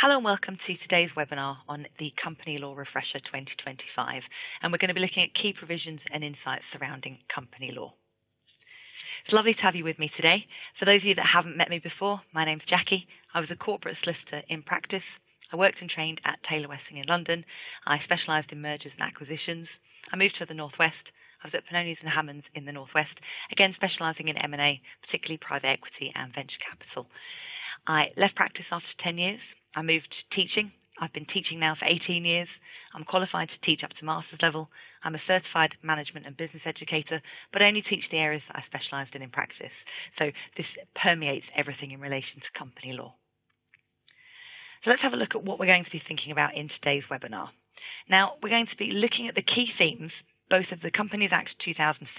Hello and welcome to today's webinar on the Company Law Refresher 2025, and we're going to be looking at key provisions and insights surrounding company law. It's lovely to have you with me today. For those of you that haven't met me before, my name's Jackie. I was a corporate solicitor in practice. I worked and trained at Taylor Wessing in London. I specialised in mergers and acquisitions. I moved to the Northwest. I was at Panonis and Hammonds in the Northwest, again specialising in M&A, particularly private equity and venture capital. I left practice after 10 years. I moved to teaching. I've been teaching now for 18 years. I'm qualified to teach up to master's level. I'm a certified management and business educator, but I only teach the areas that I specialised in practice. So this permeates everything in relation to company law. So let's have a look at what we're going to be thinking about in today's webinar. Now, we're going to be looking at the key themes, both of the Companies Act 2006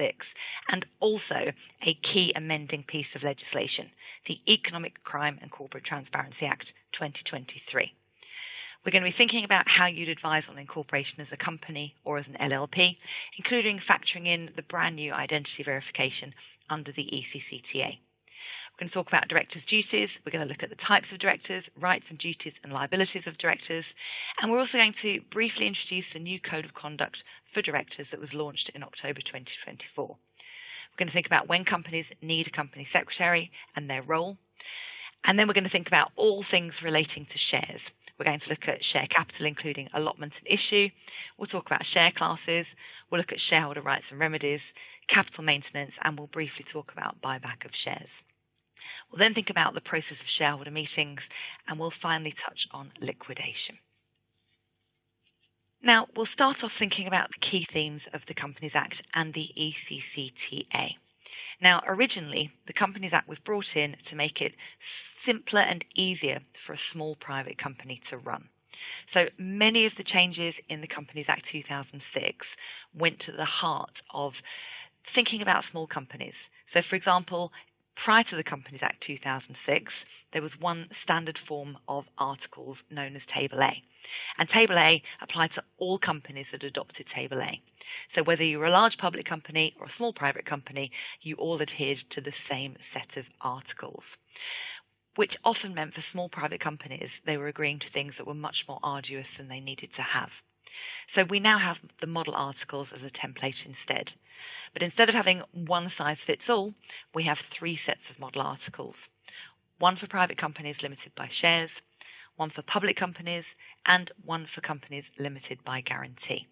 and also a key amending piece of legislation, the Economic Crime and Corporate Transparency Act 2023. We're going to be thinking about how you'd advise on incorporation as a company or as an LLP, including factoring in the brand new identity verification under the ECCTA. We're going to talk about directors' duties. We're going to look at the types of directors, rights and duties and liabilities of directors. And we're also going to briefly introduce the new Code of Conduct for directors that was launched in October 2024. We're going to think about when companies need a company secretary and their role. And then we're going to think about all things relating to shares. We're going to look at share capital, including allotment and issue. We'll talk about share classes. We'll look at shareholder rights and remedies, capital maintenance, and we'll briefly talk about buyback of shares. We'll then think about the process of shareholder meetings, and we'll finally touch on liquidation. Now, we'll start off thinking about the key themes of the Companies Act and the ECCTA. Now, originally, the Companies Act was brought in to make it simpler and easier for a small private company to run. So many of the changes in the Companies Act 2006 went to the heart of thinking about small companies. So, for example, prior to the Companies Act 2006, there was one standard form of articles known as Table A. And Table A applied to all companies that adopted Table A. So whether you were a large public company or a small private company, you all adhered to the same set of articles, which often meant for small private companies, they were agreeing to things that were much more arduous than they needed to have. So we now have the model articles as a template instead. But instead of having one size fits all, we have three sets of model articles. One for private companies limited by shares, one for public companies, and one for companies limited by guarantee.